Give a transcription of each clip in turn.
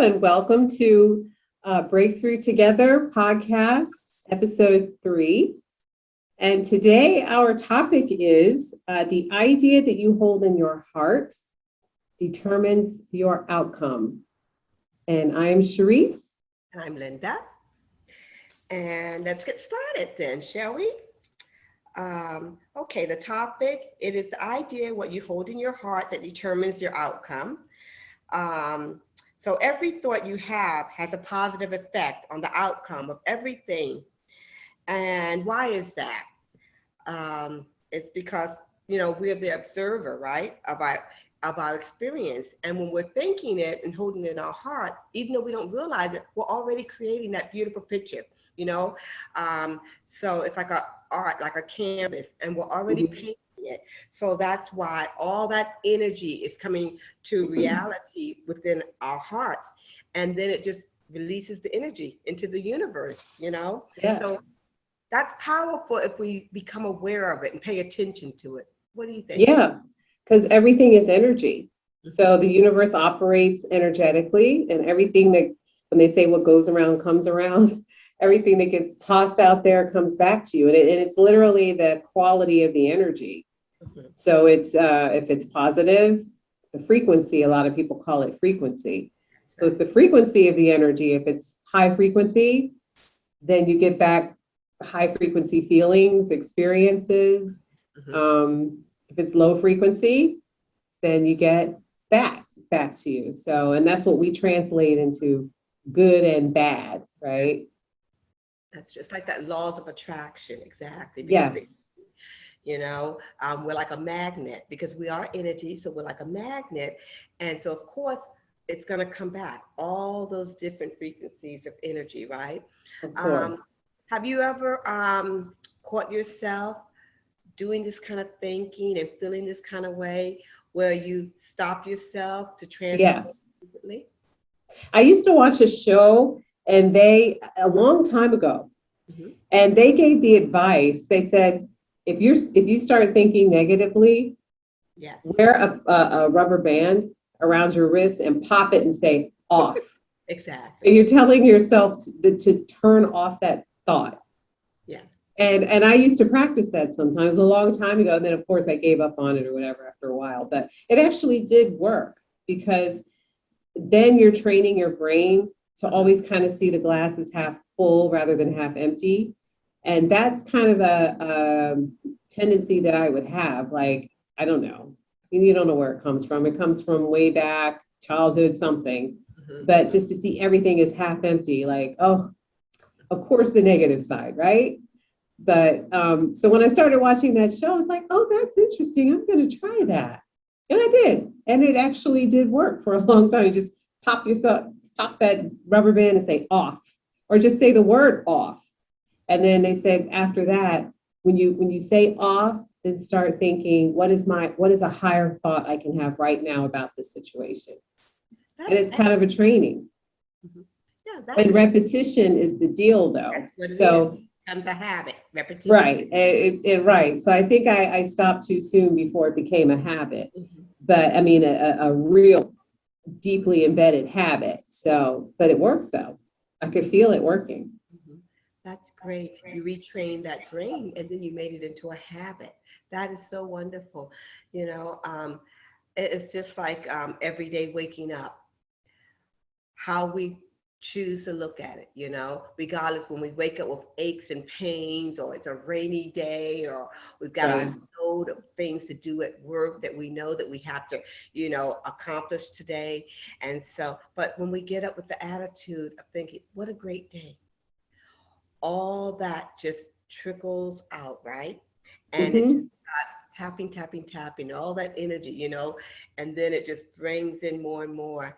and welcome to Breakthrough Together podcast, episode 3. And today our topic is the idea that you hold in your heart determines your outcome. And I'm Sharice. And I'm Linda. And let's get started then, shall we? Okay, the topic, it is the idea what you hold in your heart that determines your outcome. So every thought you have has a positive effect on the outcome of everything. And why is that? It's because, we're the observer, right, of our experience. And when we're thinking it and holding it in our heart, even though we don't realize it, we're already creating that beautiful picture, So it's like a art, like a canvas, and we're already painting it. So that's why all that energy is coming to reality within our hearts. And then it just releases the energy into the universe, Yeah. So that's powerful if we become aware of it and pay attention to it. What do you think? Yeah, because everything is energy. So the universe operates energetically, and everything that, when they say what goes around comes around, everything that gets tossed out there comes back to you. And it's literally the quality of the energy. So it's if it's positive, the frequency, a lot of people call it frequency. So it's the frequency of the energy. If it's high frequency, then you get back high frequency feelings, experiences. If it's low frequency, then you get that back to you. So, and that's what we translate into good and bad, right? That's just like that laws of attraction. Exactly. Yes. We're like a magnet because we are energy. So we're like a magnet. And so, of course, it's going to come back, all those different frequencies of energy, right? Of course. Have you ever caught yourself doing this kind of thinking and feeling this kind of way where you stop yourself to transform completely? I used to watch a show, and a long time ago, and they gave the advice. They said, if you start thinking negatively, wear a rubber band around your wrist and pop it and say off. Exactly. And you're telling yourself to turn off that thought. Yeah. And I used to practice that sometimes a long time ago. And then, of course, I gave up on it or whatever after a while. But it actually did work, because then you're training your brain to always kind of see the glass as half full rather than half empty. And that's kind of a tendency that I would have. Like, I don't know. You don't know where it comes from. It comes from way back, childhood, something. But just to see everything as half empty, like, oh, of course, the negative side, right? But so when I started watching that show, it's like, oh, that's interesting. I'm going to try that. And I did. And it actually did work for a long time. You just pop that rubber band and say off, or just say the word off. And then they said after that, when you say off, then start thinking, what is a higher thought I can have right now about this situation? And it's kind of a training. Yeah, and repetition is the deal, though. That's what it is. Becomes a habit, repetition. Right, right. So I think I stopped too soon before it became a habit. But I mean, a real deeply embedded habit. So, but it works though. I could feel it working. That's great. You retrained that brain and then you made it into a habit. That is so wonderful. It's just like every day waking up, how we choose to look at it, regardless when we wake up with aches and pains, or it's a rainy day, or we've got a load of things to do at work that we know that we have to, accomplish today. And so, but when we get up with the attitude of thinking, what a great day, all that just trickles out, right? And it just starts tapping, all that energy, and then it just brings in more and more.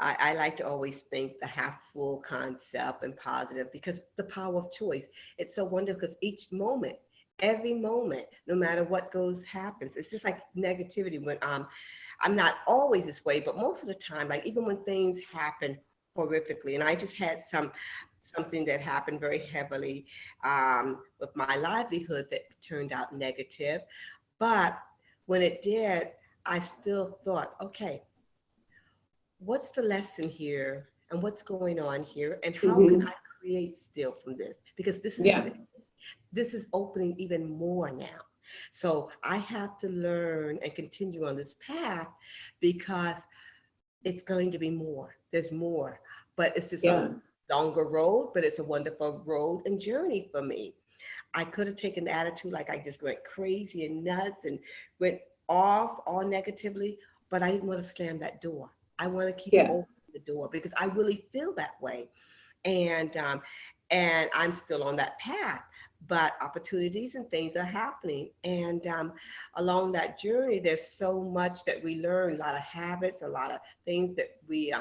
I like to always think the half full concept and positive, because the power of choice, it's so wonderful, because each moment, every moment, no matter what happens, it's just like negativity. When I'm not always this way, but most of the time, like even when things happen horrifically, and I just had something that happened very heavily with my livelihood that turned out negative. But when it did, I still thought, okay, what's the lesson here and what's going on here and how can Hmm. I create still from this? Because Yeah. this is opening even more now. So I have to learn and continue on this path because it's going to be more. There's more, but it's just a Yeah. longer road, but it's a wonderful road and journey for me. I could have taken the attitude like I just went crazy and nuts and went off all negatively, but I didn't want to slam that door. I want to keep Yeah. open the door because I really feel that way. And and I'm still on that path, but opportunities and things are happening. And along that journey, there's so much that we learn, a lot of habits, a lot of things that we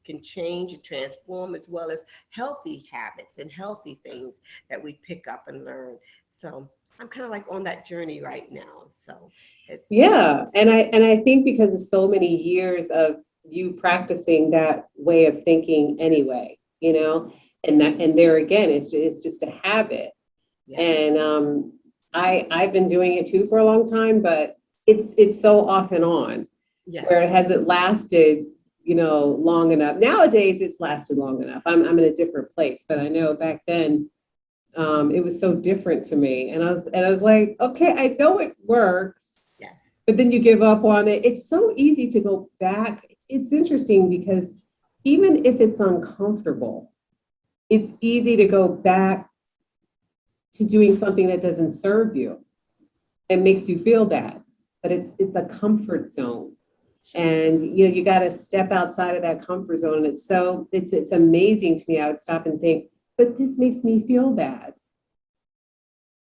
can change and transform, as well as healthy habits and healthy things that we pick up and learn. So I'm kind of like on that journey right now. So it's Yeah. And I think because of so many years of you practicing that way of thinking anyway, and there again, it's just a habit. yeah, And I've been doing it too for a long time, but it's so off and on yes, where it hasn't lasted, long enough. Nowadays, it's lasted long enough. I'm in a different place, but I know back then, it was so different to me, and I was like, okay, I know it works, yes, but then you give up on it. It's so easy to go back. It's interesting because even if it's uncomfortable, it's easy to go back to doing something that doesn't serve you and makes you feel bad. But it's a comfort zone. sure. And you got to step outside of that comfort zone. And it's amazing to me. I would stop and think, but this makes me feel bad.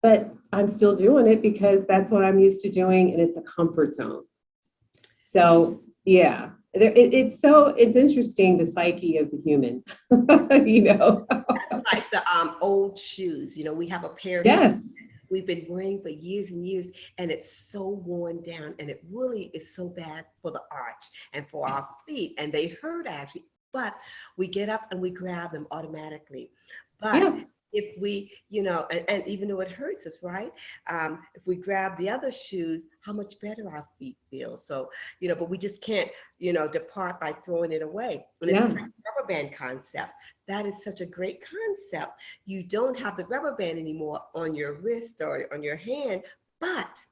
But I'm still doing it because that's what I'm used to doing, and it's a comfort zone. So yeah, it's interesting, the psyche of the human. you know. That's like the old shoes. You know, we have a pair of shoes Yes. we've been wearing for years and years, and it's so worn down, and it really is so bad for the arch and for our feet, and they hurt actually. But we get up and we grab them automatically. But Yeah. if we, and even though it hurts us, right? If we grab the other shoes, how much better our feet feel. So, but we just can't, depart by throwing it away. And it's just Yeah. like the rubber band concept. That is such a great concept. You don't have the rubber band anymore on your wrist or on your hand, but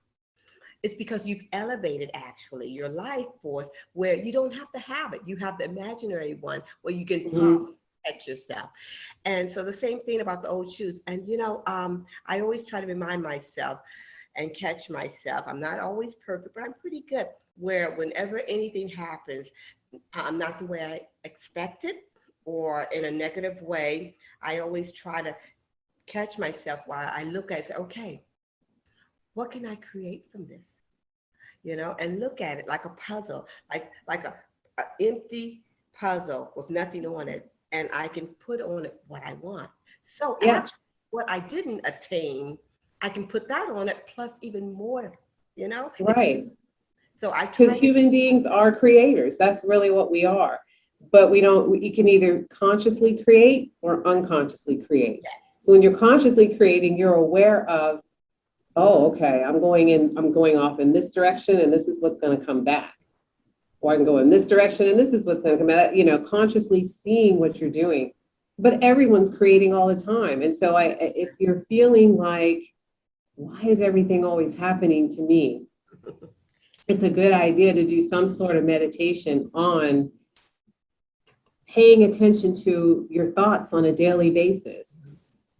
it's because you've elevated actually your life force where you don't have to have it. You have the imaginary one where you can pop Mhm. at yourself. And so the same thing about the old shoes. And I always try to remind myself and catch myself. I'm not always perfect, but I'm pretty good. Where whenever anything happens, I'm not the way I expected or in a negative way, I always try to catch myself while I look at it, say, okay, what can I create from this? And look at it like a puzzle, like a empty puzzle with nothing on it, and I can put on it what I want. So Yeah. actually, what I didn't attain, I can put that on it plus even more. It's Right. so I Because try to. human beings are creators. That's really what we are. But we don't, you can either consciously create or unconsciously create. So when you're consciously creating, you're aware of, oh, okay, I'm going off in this direction, and this is what's going to come back. Or I can go in this direction, and this is what's going to come back, consciously seeing what you're doing. But everyone's creating all the time. And so if you're feeling like, why is everything always happening to me? It's a good idea to do some sort of meditation on paying attention to your thoughts on a daily basis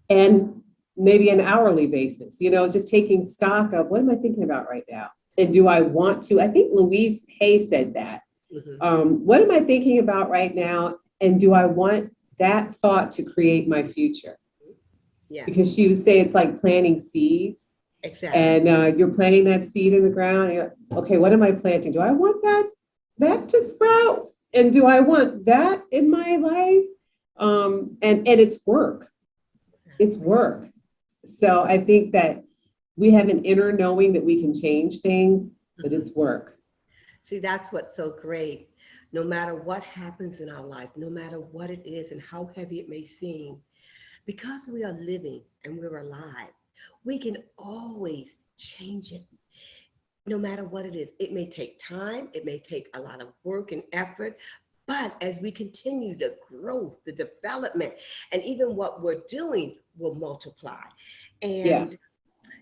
and maybe an hourly basis, just taking stock of what am I thinking about right now? And do I want to? I think Louise Hay said that. Mhm. What am I thinking about right now? And do I want that thought to create my future? Yeah, Because she would say it's like planting seeds. exactly. And you're planting that seed in the ground. And okay, what am I planting? Do I want that to sprout? And do I want that in my life? And it's work. It's Exactly. work. So I think that we have an inner knowing that we can change things, but Mhm. it's work. See, that's what's so great. No matter what happens in our life, no matter what it is and how heavy it may seem, because we are living and we're alive, we can always change it no matter what it is. It may take time, it may take a lot of work and effort, But as we continue the growth, the development, and even what we're doing will multiply. Yeah. And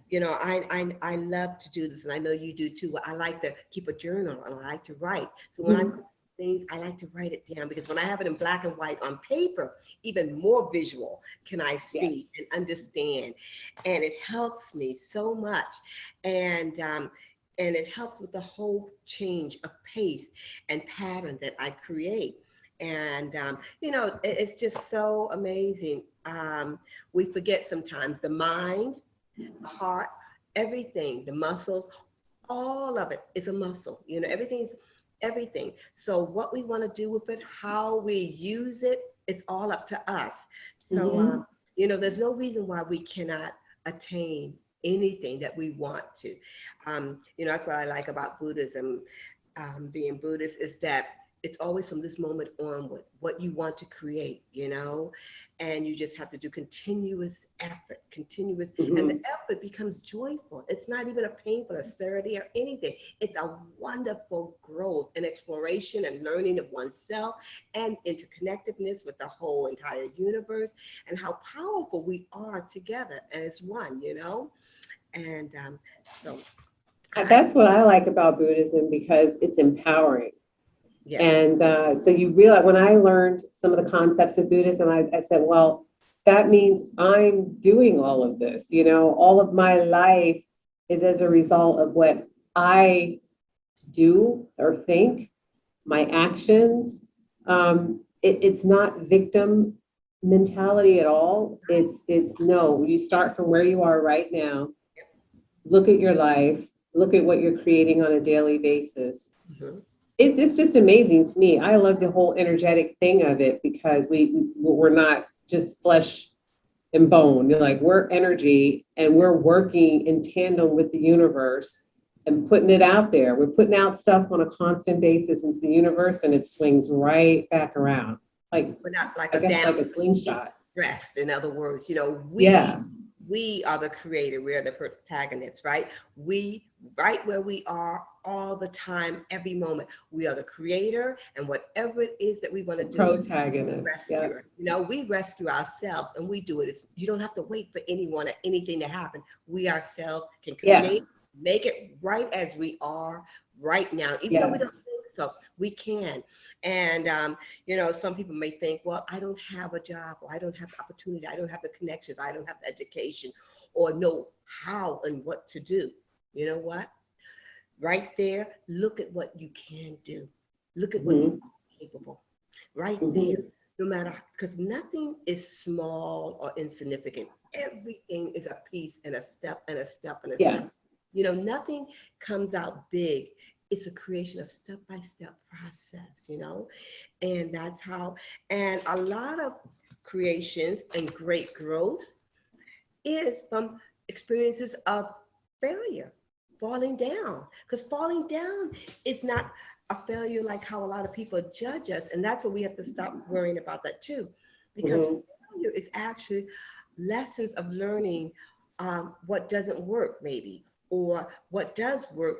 you know, I love to do this, and I know you do too. I like to keep a journal, and I like to write. So when I put things, I like to write it down, because when I have it in black and white on paper, even more visual can I see and understand, and it helps me so much. And it helps with the whole change of pace and pattern that I create. And you know, it's just so amazing. We forget sometimes the mind, the heart, everything, the muscles, all of it is a muscle. You know, everything's everything. So what we want to do with it, how we use it, it's all up to us. So, you know, there's no reason why we cannot attain anything that we want to. You know, that's what I like about Buddhism, being Buddhist, is that it's always from this moment onward, what you want to create, you know, and you just have to do continuous effort, and the effort becomes joyful. It's not even a painful austerity or anything. It's a wonderful growth and exploration and learning of oneself and interconnectedness with the whole entire universe, and how powerful we are together as one, you know. And so that's what I like about Buddhism, because it's empowering. yeah. And so you realize, when I learned some of the concepts of Buddhism, I said, well, that means I'm doing all of this, you know, all of my life is as a result of what I do or think, my actions. It's not victim mentality at all. It's no, you start from where you are right now, look at your life, look at what you're creating on a daily basis. It's just amazing to me. I love the whole energetic thing of it, because we're not just flesh and bone. You're like, we're energy, and we're working in tandem with the universe and putting it out there. We're putting out stuff on a constant basis into the universe, and it swings right back around. Like, We're not like I guess like a slingshot. Rest, in other words, you know, we are the creator, we are the protagonists, right? We, right where we are all the time, every moment, we are the creator, and whatever it is that we want to do, protagonist, rescuer. You know, we rescue ourselves, and we do it. You don't have to wait for anyone or anything to happen. We ourselves can create, make it right as we are right now, even though we don't think so, we can. And you know, some people may think, well, I don't have a job, or I don't have the opportunity, I don't have the connections, I don't have the education, or know how and what to do. You know what? Right there, look at what you can do. Look at what you are capable. Right there, no matter, because nothing is small or insignificant. Everything is a piece and a step and a step and a step. You know, nothing comes out big. It's a creation of step-by-step process, you know, and that's how, and a lot of creations and great growth is from experiences of failure, falling down, because falling down is not a failure like how a lot of people judge us. And that's what we have to stop worrying about that too, because failure is actually lessons of learning what doesn't work maybe, or what does work,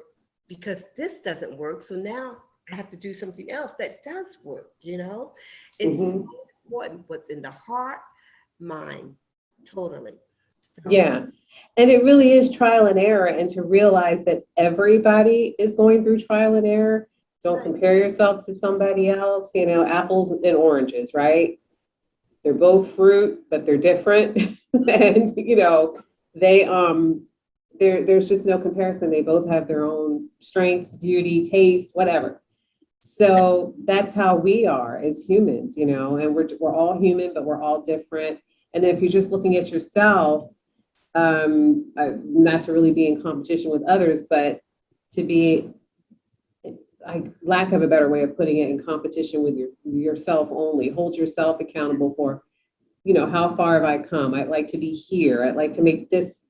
because this doesn't work. So now I have to do something else that does work, you know? It's important what's in the heart, mind, totally. So, and it really is trial and error, and to realize that everybody is going through trial and error. Don't compare yourself to somebody else, you know, apples and oranges, right? They're both fruit, but they're different. And, you know, there's just no comparison. They both have their own strengths, beauty, taste, whatever. So that's how we are as humans, you know, and we're all human, but we're all different. And if you're just looking at yourself, not to really be in competition with others, but to be, lack of a better way of putting it, in competition with yourself only. Hold yourself accountable for, you know, how far have I come? I'd like to be here. I'd like to make this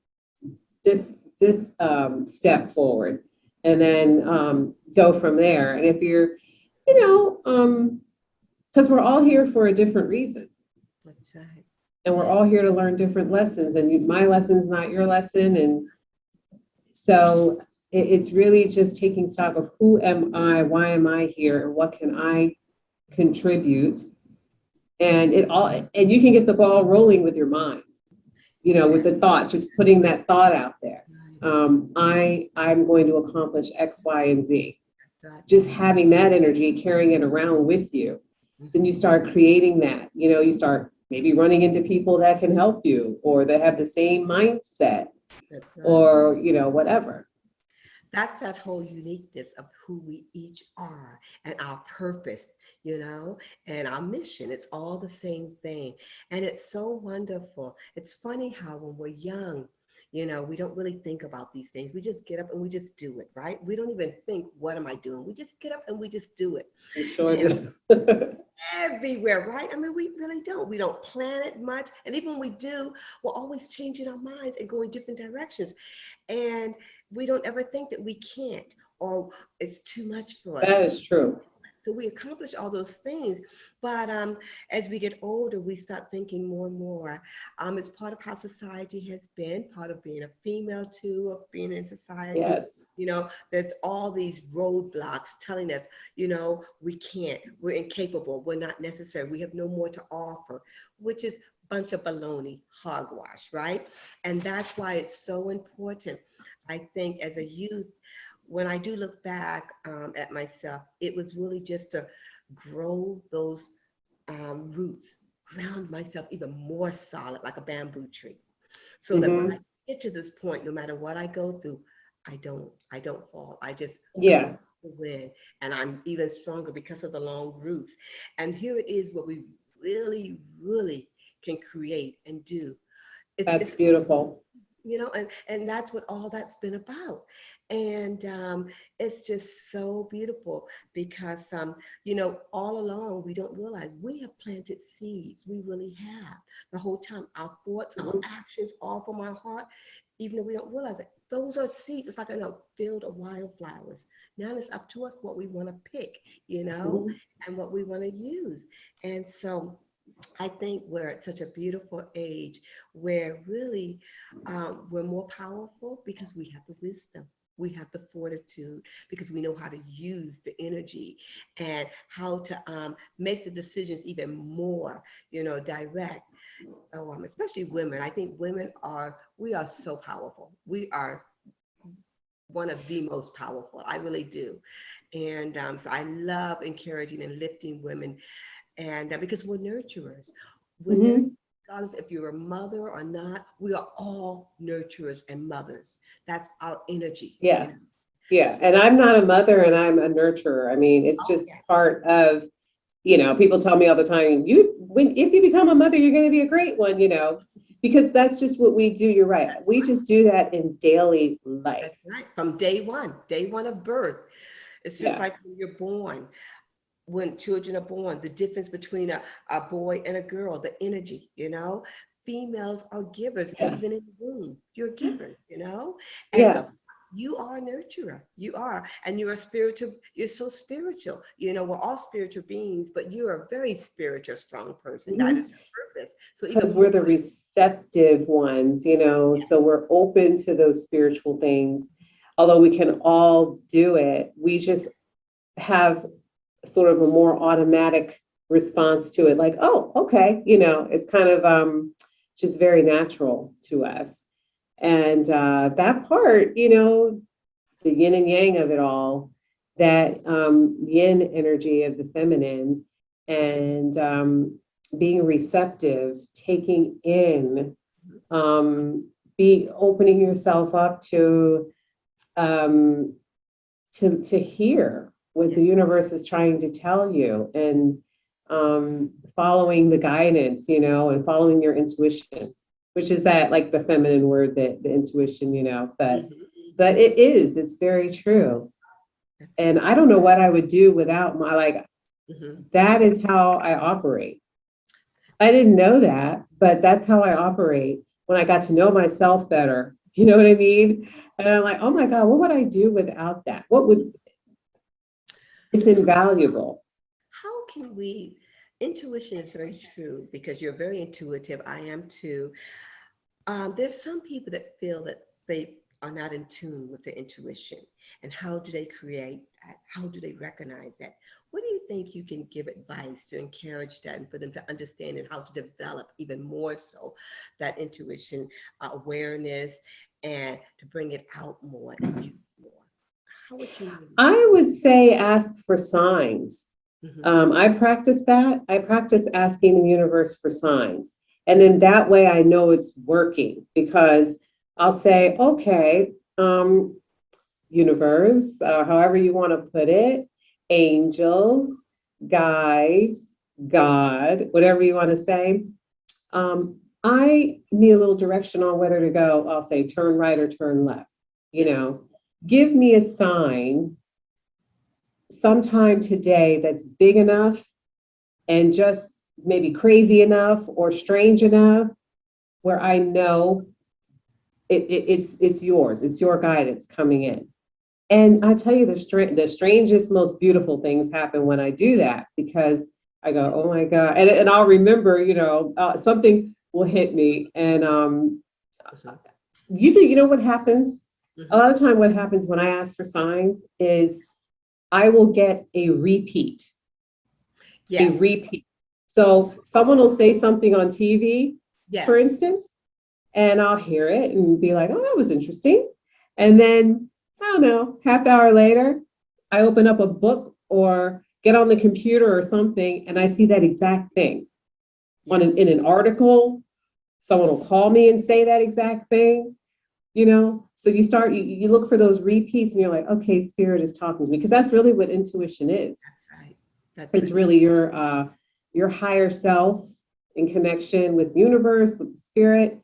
step forward, and then go from there. And if you're, you know, because we're all here for a different reason. that's right. And we're all here to learn different lessons, and my lesson's not your lesson. And so it's really just taking stock of, who am I, why am I here, and what can I contribute, and you can get the ball rolling with your mind, with the thought, just putting that thought out there. I'm going to accomplish X, Y, and Z. Just having that energy, carrying it around with you, then you start creating that. You start maybe running into people that can help you, or that have the same mindset, or whatever. That's that whole uniqueness of who we each are and our purpose, and our mission. It's all the same thing. And it's so wonderful. It's funny how when we're young, we don't really think about these things. We just get up and we just do it, right? We don't even think, what am I doing? We just get up and we just do it. You sure do. Everywhere, right? I mean, we really don't. We don't plan it much. And even when we do, we're always changing our minds and going different directions. And we don't ever think that we can't, or it's too much for us. That is true. So we accomplish all those things, but as we get older, we start thinking more and more. It's part of how society has been, part of being a female too, of being in society. Yes. There's all these roadblocks telling us, we can't, we're incapable, we're not necessary, we have no more to offer, which is a bunch of baloney, hogwash, right? And that's why it's so important. I think as a youth, when I do look back at myself, it was really just to grow those roots, ground myself even more solid, like a bamboo tree, so that when I get to this point, no matter what I go through, I don't fall. I just win, and I'm even stronger because of the long roots. And here it is, what we really, really can create and do. That's beautiful. And that's what all that's been about. And it's just so beautiful because, all along, we don't realize we have planted seeds. We really have. The whole time, our thoughts, our actions, all from our heart, even though we don't realize it, those are seeds. It's like a field of wildflowers. Now it's up to us what we want to pick, and what we want to use. And so I think we're at such a beautiful age where really we're more powerful because we have the wisdom, we have the fortitude, because we know how to use the energy and how to make the decisions even more, direct. Especially women. I think we are so powerful. We are one of the most powerful. I really do. And so I love encouraging and lifting women. And because we're nurturers, regardless if you're a mother or not, we are all nurturers and mothers. That's our energy. Yeah. Yeah. And I'm not a mother and I'm a nurturer. I mean, it's just part of, people tell me all the time, if you become a mother, you're going to be a great one, because that's just what we do. You're right. We just do that in daily life. That's right. From day one of birth. It's just like when you're born. When children are born, the difference between a boy and a girl, the energy, females are givers, even in the womb, you're givers, and so you are a nurturer, you are, and you're a spiritual, you're so spiritual, we're all spiritual beings, but you're a very spiritual, strong person. That is your purpose. So because we're the receptive ones, so we're open to those spiritual things. Although we can all do it, we just have sort of a more automatic response to it, like, oh, okay, it's kind of just very natural to us. And that part, the yin and yang of it all, that yin energy of the feminine, and being receptive, taking in, opening yourself up to hear what the universe is trying to tell you, and following the guidance, and following your intuition, which is that, like, the feminine word, that the intuition, but it's very true. And I don't know what I would do without that is how I operate. I didn't know that, but that's how I operate when I got to know myself better. You know what I mean? And I'm like, oh my God, what would I do without that? It's invaluable. How can we, intuition is very true, because you're very intuitive. I am too. There's some people that feel that they are not in tune with their intuition. And how do they create that? How do they recognize that? What do you think you can give advice to encourage that and for them to understand and how to develop even more so that intuition, awareness, and to bring it out more and use more? How would you? I would say ask for signs. I practice that. I practice asking the universe for signs. And then that way I know it's working because I'll say, okay, universe, however you want to put it, angels, guides, God, whatever you want to say. I need a little direction on whether to go, I'll say turn right or turn left. Give me a sign sometime today that's big enough and just maybe crazy enough or strange enough where I know it's yours, it's your guidance coming in. And I tell you, the strangest, most beautiful things happen when I do that because I go, oh my God. And I'll remember, something will hit me. And usually, you know what happens? A lot of time what happens when I ask for signs is I will get a repeat. Yes. A repeat. So someone will say something on TV, for instance, and I'll hear it and be like, oh, that was interesting. And then, I don't know, half hour later, I open up a book or get on the computer or something, and I see that exact thing in an article. Someone will call me and say that exact thing, So you look for those repeats and you're like, okay, spirit is talking to me, because that's really what intuition is. That's right. It's really your higher self in connection with the universe, with the spirit.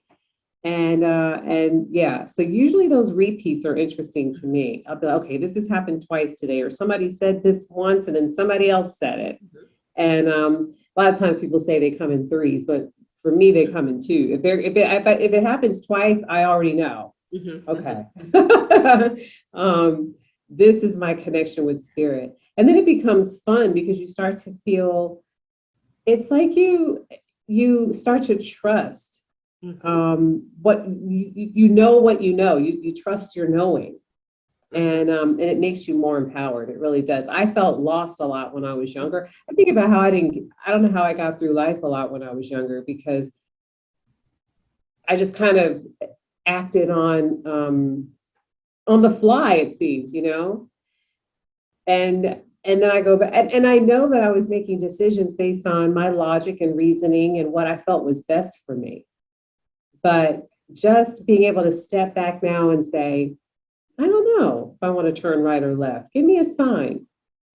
And yeah, so usually those repeats are interesting to me. I'll be like, okay, this has happened twice today, or somebody said this once and then somebody else said it. And a lot of times people say they come in threes, but for me, they come in two. If it happens twice, I already know. Okay. This is my connection with spirit. And then it becomes fun because you start to feel, it's like you start to trust what what you know, you trust your knowing, and it makes you more empowered. It really does. I felt lost a lot when I was younger. I think about how I don't know how I got through life a lot when I was younger, because I just kind of acted on the fly, it seems, and then I go back and I know that I was making decisions based on my logic and reasoning and what I felt was best for me. But just being able to step back now and say, I don't know if I want to turn right or left. Give me a sign,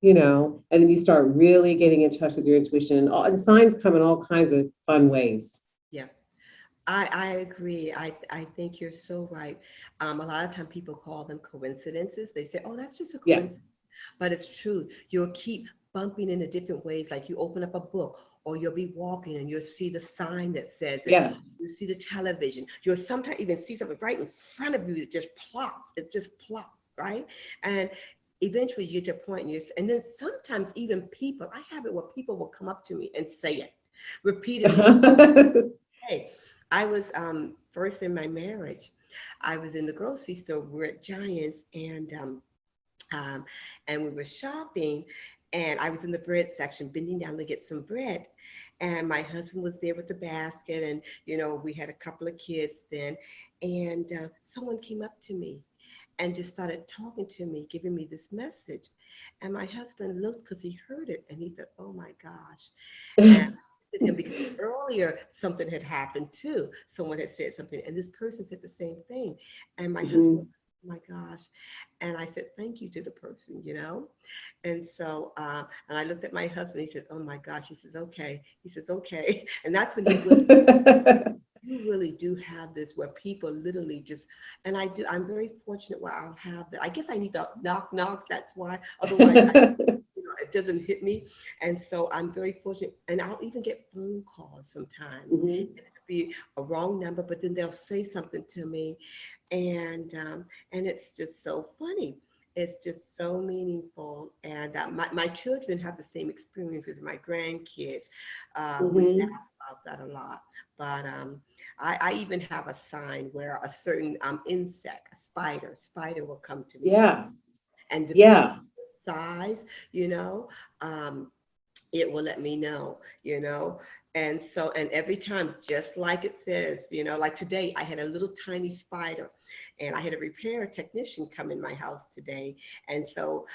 and then you start really getting in touch with your intuition. And signs come in all kinds of fun ways. Yeah, I agree. I think you're so right. A lot of time people call them coincidences. They say, oh, that's just a coincidence. But it's true. You'll keep bumping into different ways. Like you open up a book, or you'll be walking and you'll see the sign that says it. Yeah. You see the television. You'll sometimes even see something right in front of you that just plops. It just plops, right? And eventually you get to a point and then sometimes even people, I have it where people will come up to me and say it repeatedly. Hey, I was first in my marriage. I was in the grocery store. We're at Giants, and we were shopping, and I was in the bread section bending down to get some bread, and my husband was there with the basket, and we had a couple of kids then, and someone came up to me and just started talking to me, giving me this message, and my husband looked because he heard it, and he said, oh my gosh. And him because earlier something had happened too. Someone had said something, and this person said the same thing, and my husband, oh my gosh. And I said, thank you to the person, And so, and I looked at my husband, he said, oh my gosh. He says, okay. He says, okay. And that's when you really do have this where people literally just, and I'm very fortunate where I'll have that. I guess I need the knock, knock. That's why, otherwise, it doesn't hit me. And so I'm very fortunate. And I'll even get phone calls sometimes. And it'll be a wrong number, but then they'll say something to me. And it's just so funny. It's just so meaningful. And my children have the same experience as my grandkids. We laugh about that a lot. But I even have a sign where a certain insect, a spider will come to me. Yeah. And size, you know, it will let me know, you know. And so, and every time, just like it says, you know, like today, I had a little tiny spider and I had a repair technician come in my house today. And so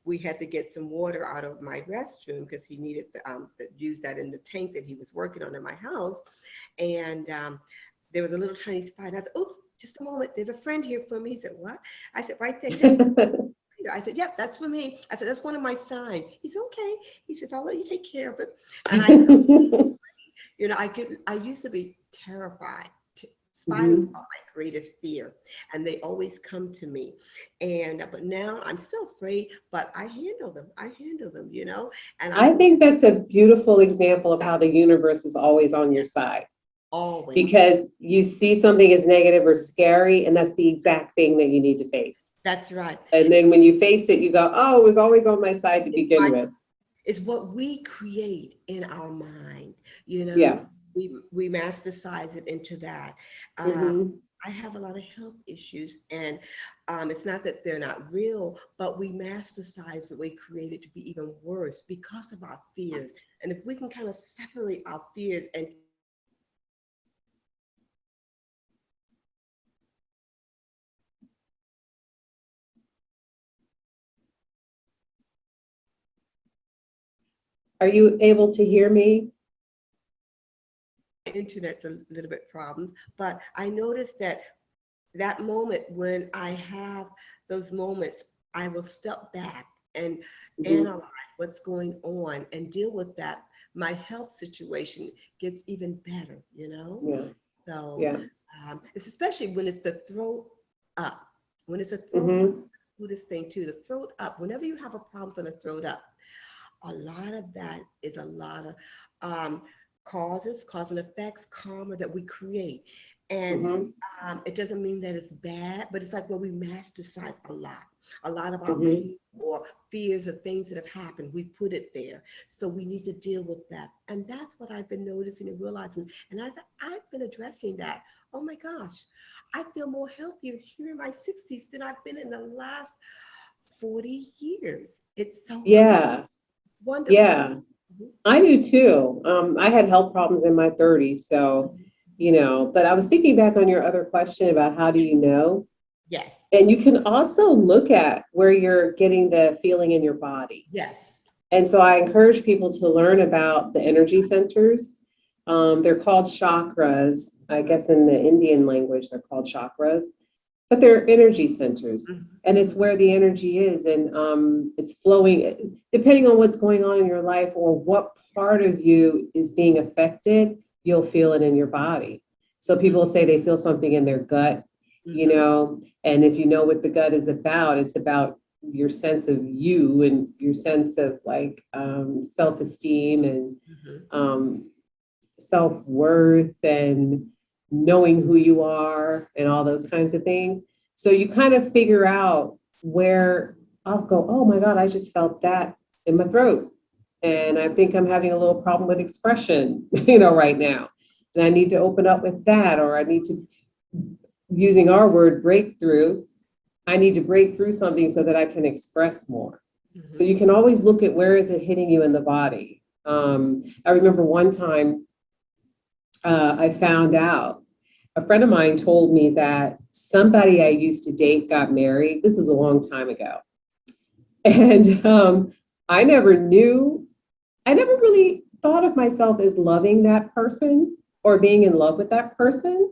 we had to get some water out of my restroom because he needed to use that in the tank that he was working on in my house. And there was a little tiny spider. I said, oops, just a moment. There's a friend here for me. He said, what? I said, right there. He said, I said, yep, that's for me. I said, that's one of my signs. He said, okay. He says, I'll let you take care of it. And I, you know, I used to be terrified. Spiders are my greatest fear, and they always come to me. And but now I'm still afraid, but I handle them. I handle them, you know. And I think that's a beautiful example of how the universe is always on your side. always, Because you see something as negative or scary, and that's the exact thing that you need to face. that's right. And then when you face it, you go, oh, it was always on my side to begin with. It's what we create in our mind, you know. Yeah. We masticize it into that. I have a lot of health issues, and it's not that they're not real, but we masticize it. We create it to be even worse because of our fears. And if we can kind of separate our fears and Are you able to hear me? internet's a little bit problems, but I noticed that that moment when I have those moments, I will step back and analyze what's going on and deal with that. My health situation gets even better, you know? Yeah. So Yeah. it's especially when it's the throat up, when it's a throat up, do this thing too, the throat up, whenever you have a problem from the throat up, a lot of that is a lot of cause and effects, karma that we create. And it doesn't mean that it's bad, but it's like when we masticize a lot of our pain or fears of things that have happened, we put it there. So we need to deal with that. And that's what I've been noticing and realizing. And I've been addressing that. Oh my gosh, I feel more healthier here in my 60s than I've been in the last 40 years. It's so wonderful. Yeah. I do too. I had health problems in my 30s. So, you know, but I was thinking back on your other question about how do you know? Yes. And you can also look at where you're getting the feeling in your body. Yes. And so I encourage people to learn about the energy centers. They're called chakras. I guess in the Indian language, they're called chakras, but they're energy centers. And it's where the energy is, and it's flowing depending on what's going on in your life or what part of you is being affected, you'll feel it in your body. So people say they feel something in their gut, you know, and if you know what the gut is about, it's about your sense of you and your sense of like self-esteem and self-worth and knowing who you are and all those kinds of things. So you kind of figure out where I'll go, oh my God, I just felt that in my throat. And I think I'm having a little problem with expression, you know, right now. And I need to open up with that, or I need to, using our word breakthrough, I need to break through something so that I can express more. So you can always look at where is it hitting you in the body. I remember one time I found out, a friend of mine told me that somebody I used to date got married. This is a long time ago. And I never really thought of myself as loving that person or being in love with that person.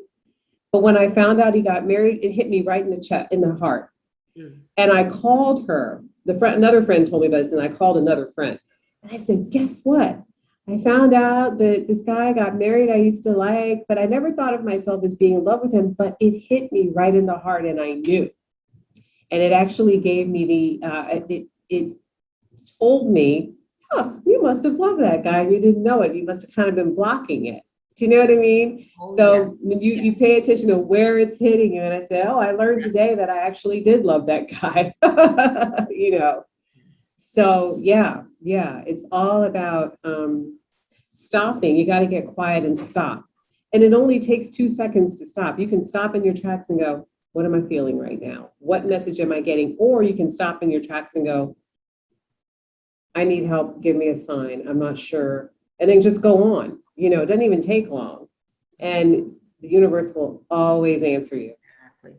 But when I found out he got married, it hit me right in the chest, in the heart. And I called her. Another friend told me about this, and I called another friend. And I said, guess what? I found out that this guy got married I used to like, but I never thought of myself as being in love with him, but it hit me right in the heart and I knew. And it actually gave me it told me, oh, you must have loved that guy and you didn't know it. You must have kind of been blocking it. Do you know what I mean? So when you pay attention to where it's hitting you, and I said, oh, I learned today that I actually did love that guy, you know? So yeah, it's all about stopping. You got to get quiet and stop. And it only takes 2 seconds to stop. You can stop in your tracks and go, what am I feeling right now? What message am I getting? Or you can stop in your tracks and go, I need help, give me a sign, I'm not sure. And then just go on, it doesn't even take long. And the universe will always answer you. Exactly.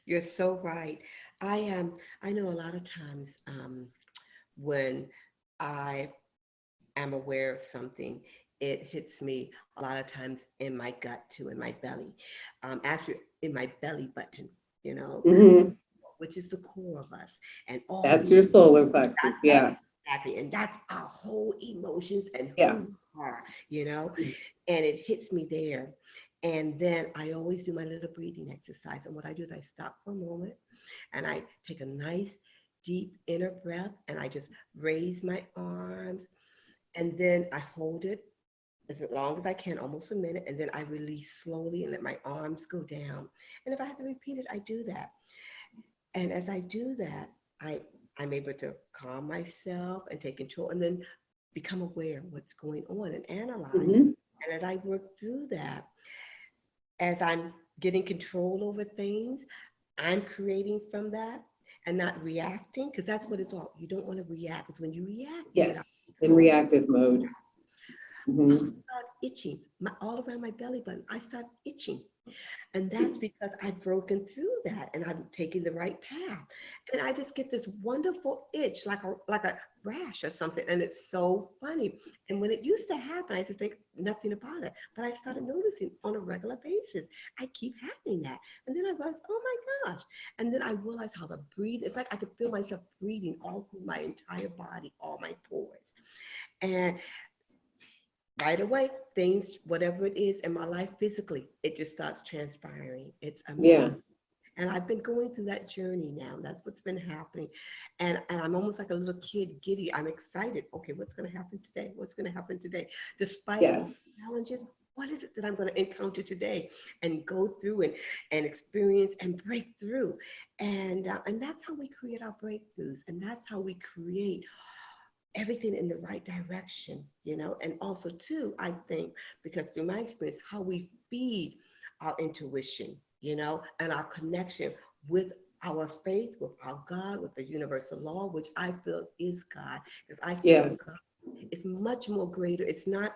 You're so right. I know a lot of times when I am aware of something, it hits me a lot of times in my gut too, in my belly, actually in my belly button, you know, Hmm. which is the core of us, and all That's we your solar plexus. that's us Yeah. exactly, and that's our whole emotions and Yeah. who we are, you know, and it hits me there. And then I always do my little breathing exercise, and what I do is I stop for a moment and I take a nice deep inner breath, and I just raise my arms, and then I hold it as long as I can, almost a minute, and then I release slowly and let my arms go down. And if I have to repeat it, I do that. And as I do that, I I'm able to calm myself and take control, and then become aware of what's going on and analyze. Hmm. And as I work through that, as I'm getting control over things, I'm creating from that and not reacting, because that's what it's all. You don't want to react, because when you react, you get out Yes. of In control. reactive mode. I'll Hmm. start itching all around my belly button. I start itching. And that's because I've broken through that and I'm taking the right path. And I just get this wonderful itch, like a rash or something. And it's so funny. And when it used to happen, I just think nothing about it. But I started noticing on a regular basis, I keep having that. And then I realized, oh my gosh. And then I realized how the breathe, it's like I could feel myself breathing all through my entire body, all my pores. And right away, things, whatever it is in my life physically, it just starts transpiring. It's Yeah. amazing. And I've been going through that journey now. That's what's been happening. And I'm almost like a little kid, giddy. I'm excited. Okay, what's going to happen today? What's going to happen today? Despite all Yes. the challenges, what is it that I'm going to encounter today and go through and experience and break through? And that's how we create our breakthroughs. And that's how we create everything in the right direction, you know. And also too, I think, because through my experience, how we feed our intuition, you know, and our connection with our faith, with our God, with the universal law, which I feel is God, because I feel Yes. God is much more greater. It's not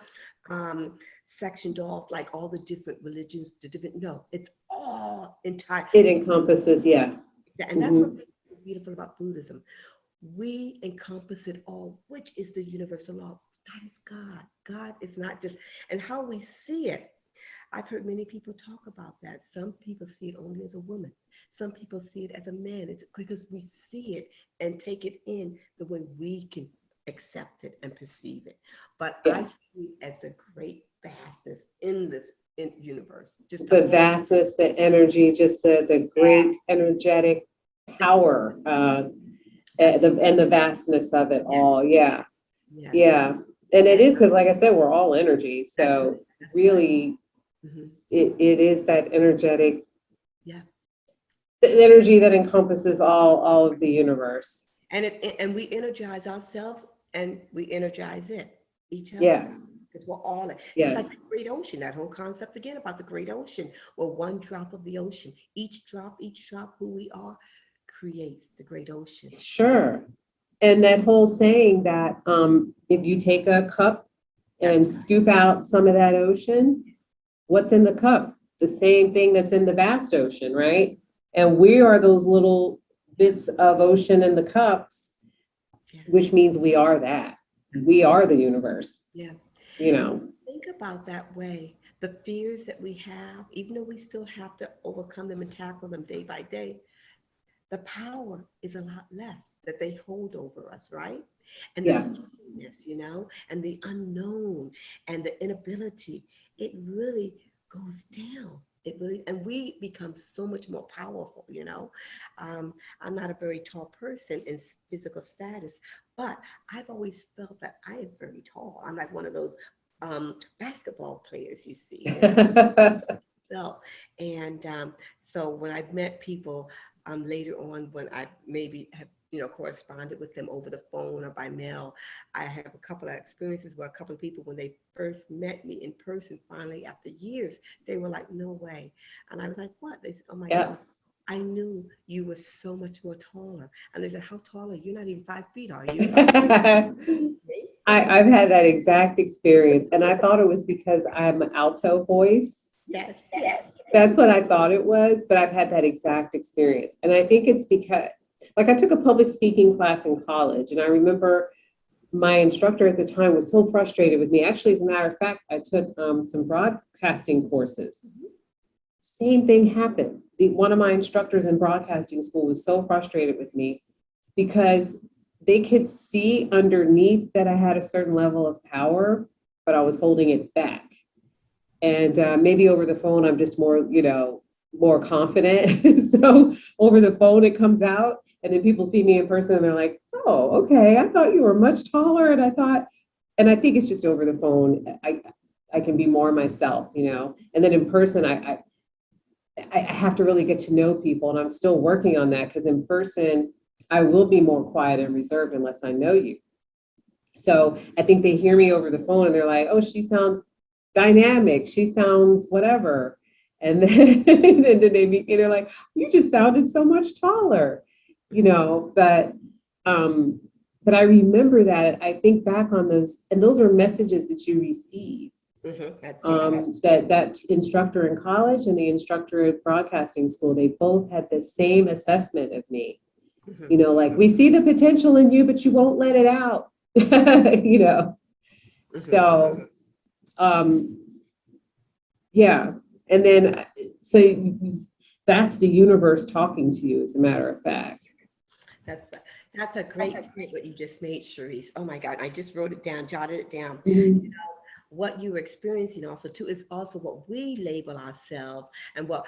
sectioned off like all the different religions, the different, no, it's all entire. It encompasses, yeah. And that's Hmm. what makes it beautiful about Buddhism. We encompass it all, which is the universal law. That is God. God is not just, and how we see it. I've heard many people talk about that. Some people see it only as a woman. Some people see it as a man. It's because we see it and take it in the way we can accept it and perceive it. But I Yeah. see it as the great vastness in this in universe. Just the The whole, vastness, the energy, just the great energetic it's power, that's and the vastness of it yes, all. Yeah. yes. Yeah. And it And is because, like I said, we're all energy. that's right. So That's right. really, Mhm. it is that energetic, Yeah. the energy that encompasses all of the universe. And we energize ourselves and we energize it, each other. Yeah. Because we're all, it's just like Yes. the great ocean, that whole concept again about the great ocean. We're one drop of the ocean. Each drop, who we are, creates the great ocean. Sure. And that whole saying that if you take a cup and That's right. scoop out some of that ocean, what's in the cup? The same thing that's in the vast ocean, right? And we are those little bits of ocean in the cups, Yeah. which means we are that. We are the universe, Yeah. you And know. think about that way. The fears that we have, even though we still have to overcome them and tackle them day by day, the power is a lot less that they hold over us, right? And the Yeah. stringiness, you know, and the unknown and the inability, it really goes down. It really, and we become so much more powerful, you know. I'm not a very tall person in physical status, but I've always felt that I am very tall. I'm like one of those basketball players you see, you know. So, and so when I've met people later on, when I maybe have, you know, corresponded with them over the phone or by mail, I have a couple of experiences where a couple of people, when they first met me in person, finally after years, they were like, "No way," and I was like, "What?" They said, "Oh my Yeah. God." I knew you were so much more taller. And they said, how tall are you? You're not even 5 feet, are you? I've had that exact experience, and I thought it was because I'm an alto voice. Yes, yes. That's what I thought it was, but I've had that exact experience. And I think it's because, like, I took a public speaking class in college, and I remember my instructor at the time was so frustrated with me. Actually, as a matter of fact, I took some broadcasting courses. Same thing happened. One of my instructors in broadcasting school was so frustrated with me because they could see underneath that I had a certain level of power, but I was holding it back. And maybe over the phone, I'm just more, more confident. So over the phone, it comes out. And then people see me in person and they're like, oh, okay, I thought you were much taller. And I think it's just over the phone. I can be more myself, and then in person, I have to really get to know people. And I'm still working on that because in person, I will be more quiet and reserved unless I know you. So I think they hear me over the phone and they're like, oh, she sounds dynamic. She sounds whatever. And then, and then they meet me, they're like, you just sounded so much taller, but I remember that. I think back on those, and those are messages that you receive. That's right. That instructor in college and the instructor at broadcasting school, they both had the same assessment of me. Like, we see the potential in you, but you won't let it out. So yeah. And then so that's the universe talking to you, as a matter of fact. That's a great point what you just made, Cherise. Oh my God, I just wrote it down, jotted it down. Mm-hmm. What you were experiencing also too is also what we label ourselves and what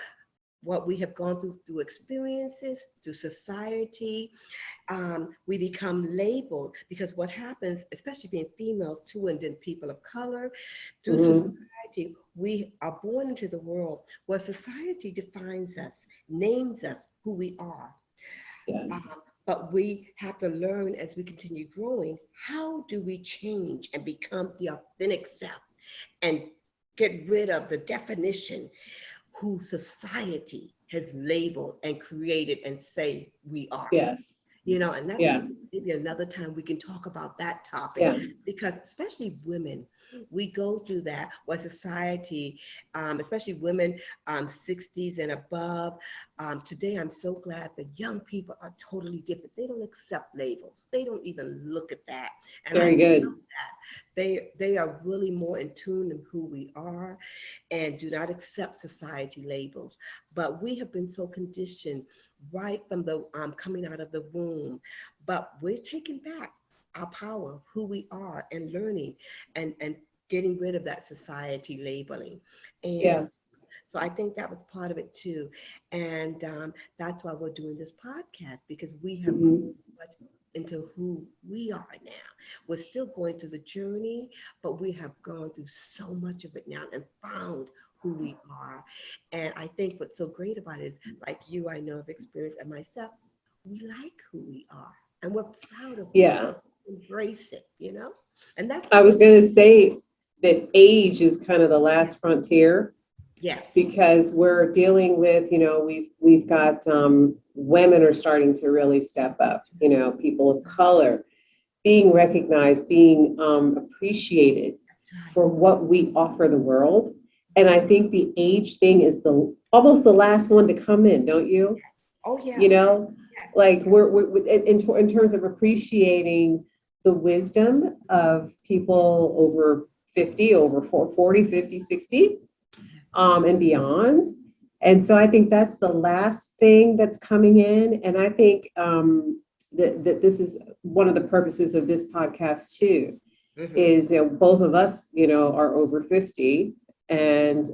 we have gone through experiences, through society. We become labeled because what happens, especially being females too, and then people of color, through society, we are born into the world where society defines us, names us who we are. Yes. But we have to learn as we continue growing, how do we change and become the authentic self and get rid of the definition who society has labeled and created and say we are. Yes. And that's maybe another time we can talk about that topic, because especially women, we go through that where society, especially women 60s and above. Today, I'm so glad that young people are totally different. They don't accept labels. They don't even look at that. And very good. They are really more in tune in who we are and do not accept society labels. But we have been so conditioned right from the coming out of the womb. But we're taking back our power of who we are and learning and getting rid of that society labeling. And so I think that was part of it too. And that's why we're doing this podcast, because we have much into who we are now. We're still going through the journey, but we have gone through so much of it now and found who we are. And I think what's so great about it is, like you, I know, have experienced, and myself, we like who we are and we're proud of it. Embrace it, And that's I was going to say that age is kind of the last frontier. Yes. Because we're dealing with, we've got women are starting to really step up, people of color being recognized, being appreciated for what we offer the world. And I think the age thing is almost the last one to come in, don't you? Oh, yeah. Like we're in terms of appreciating the wisdom of people over 50, over 40, 50, 60. And beyond. And so I think that's the last thing that's coming in. And I think that this is one of the purposes of this podcast too, is both of us, are over 50, and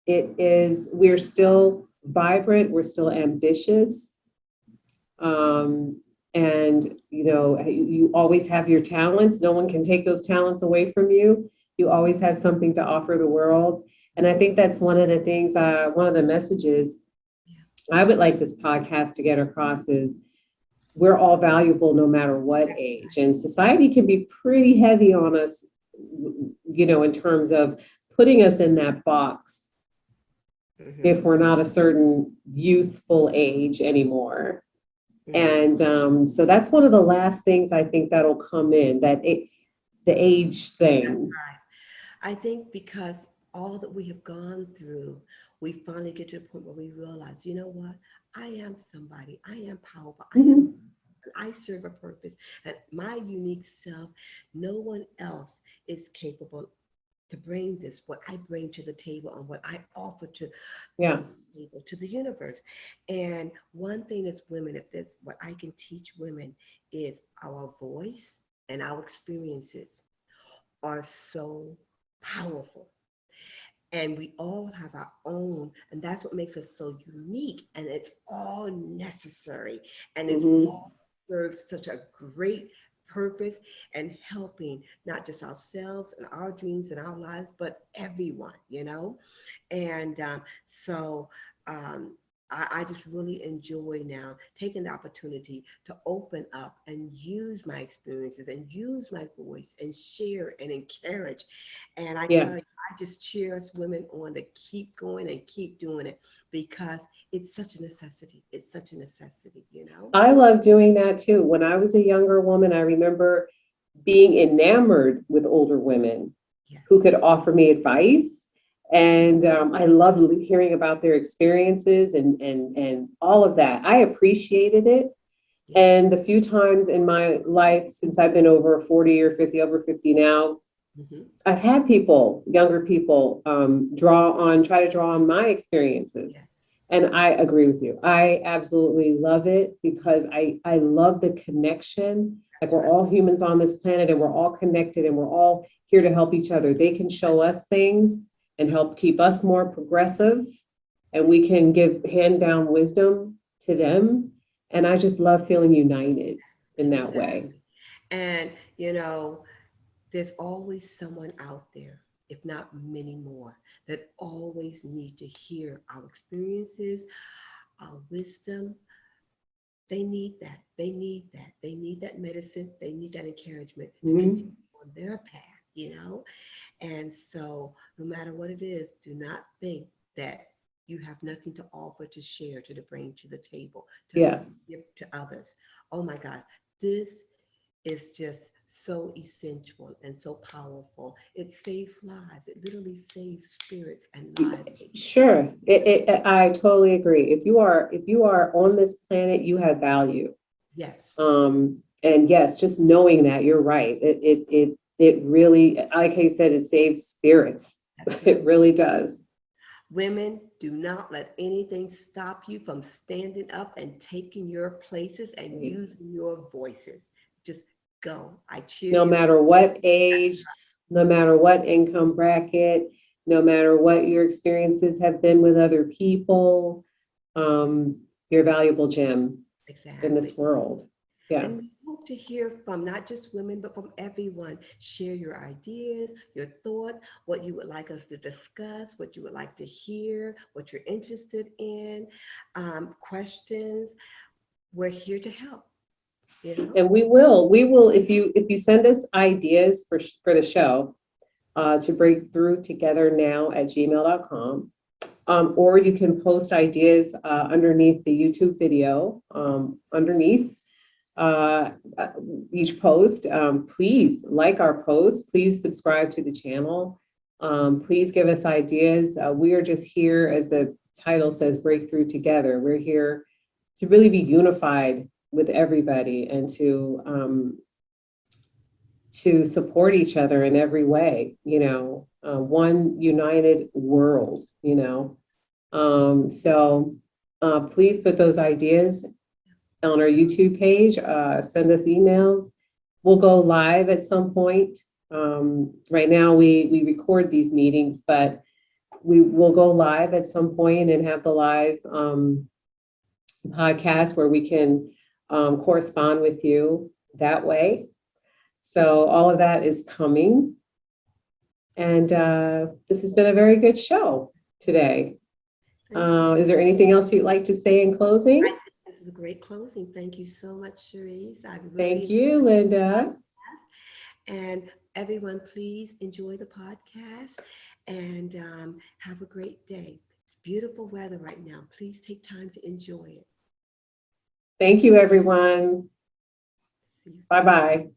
we're still vibrant, we're still ambitious. And, you always have your talents. No one can take those talents away from you. You always have something to offer the world. And I think that's one of the things, one of the messages I would like this podcast to get across is we're all valuable no matter what age. And society can be pretty heavy on us, in terms of putting us in that box Mm-hmm. if we're not a certain youthful age anymore. Mm-hmm. And so that's one of the last things I think that'll come in, the age thing. I think because all that we have gone through, we finally get to a point where we realize, you know what? I am somebody. I am powerful. Mhm. I serve a purpose. And my unique self, no one else is capable to bring this, what I bring to the table and what I offer to Yeah. people, to the universe. And one thing as women, if this what I can teach women is our voice and our experiences are so powerful. And we all have our own, and that's what makes us so unique. And it's all necessary, and it's Hmm. all serves such a great purpose and helping not just ourselves and our dreams and our lives, but everyone, you know. And so um, I just really enjoy now taking the opportunity to open up and use my experiences and use my voice and share and encourage. And I Yeah. tell you, I just cheer us women on to keep going and keep doing it because it's such a necessity. It's such a necessity, you know? I love doing that too. When I was a younger woman, I remember being enamored with older women who Yes. could offer me advice. And I loved hearing about their experiences and all of that. I appreciated it. Yeah. And the few times in my life since I've been over 40 or 50, over 50 now, Hmm. I've had younger people, try to draw on my experiences. Yes. And I agree with you. I absolutely love it because I love the connection. Like That's we're right. all humans on this planet and we're all connected and we're all here to help each other. They can show us things and help keep us more progressive, and we can give hand down wisdom to them. And I just love feeling united in that way. Exactly. And, you know, there's always someone out there, if not many more, that always need to hear our experiences, our wisdom. They need that. They need that. They need that medicine. They need that encouragement to continue Mhm. on their path, you know? And so, no matter what it is, do not think that you have nothing to offer, to share, to bring to the table, to Yeah. give to others. Oh my God, this is just so essential and so powerful. It saves lives. It literally saves spirits and lives. Sure. I totally agree. If you are on this planet, you have value. Yes, And yes, just knowing that, you're right. It really, like I said, it saves spirits. that's right. It really does. Women, do not let anything stop you from standing up and taking your places and using your voices. Just go. I cheer No you. matter what age, no matter what income bracket, no matter what your experiences have been with other people, you're a valuable gem in Exactly. this world. Yeah. And we hope to hear from not just women, but from everyone. Share your ideas, your thoughts, what you would like us to discuss, what you would like to hear, what you're interested in, questions. We're here to help, you know? And we will, if you send us ideas for the show, to break through together now at gmail.com. Or you can post ideas underneath the YouTube video, underneath uh, uh, each post. Please like our post. Please subscribe to the channel. Please give us ideas. We are just here, as the title says, breakthrough together. We're here to really be unified with everybody and to support each other in every way, one united world, So please put those ideas on our YouTube page, send us emails. We'll go live at some point. Right now we record these meetings, but we will go live at some point and have the live podcast where we can correspond with you that way. Yes. So all of that is coming. And this has been a very good show today. Thank you. Is there anything else you'd like to say in I closing? think this is a great closing. Thank you so much, Cherise. I Thank really you, Linda. and everyone, please enjoy the podcast and have a great day. It's beautiful weather right now. Please take time to enjoy it. Thank you, everyone. See you. Bye-bye.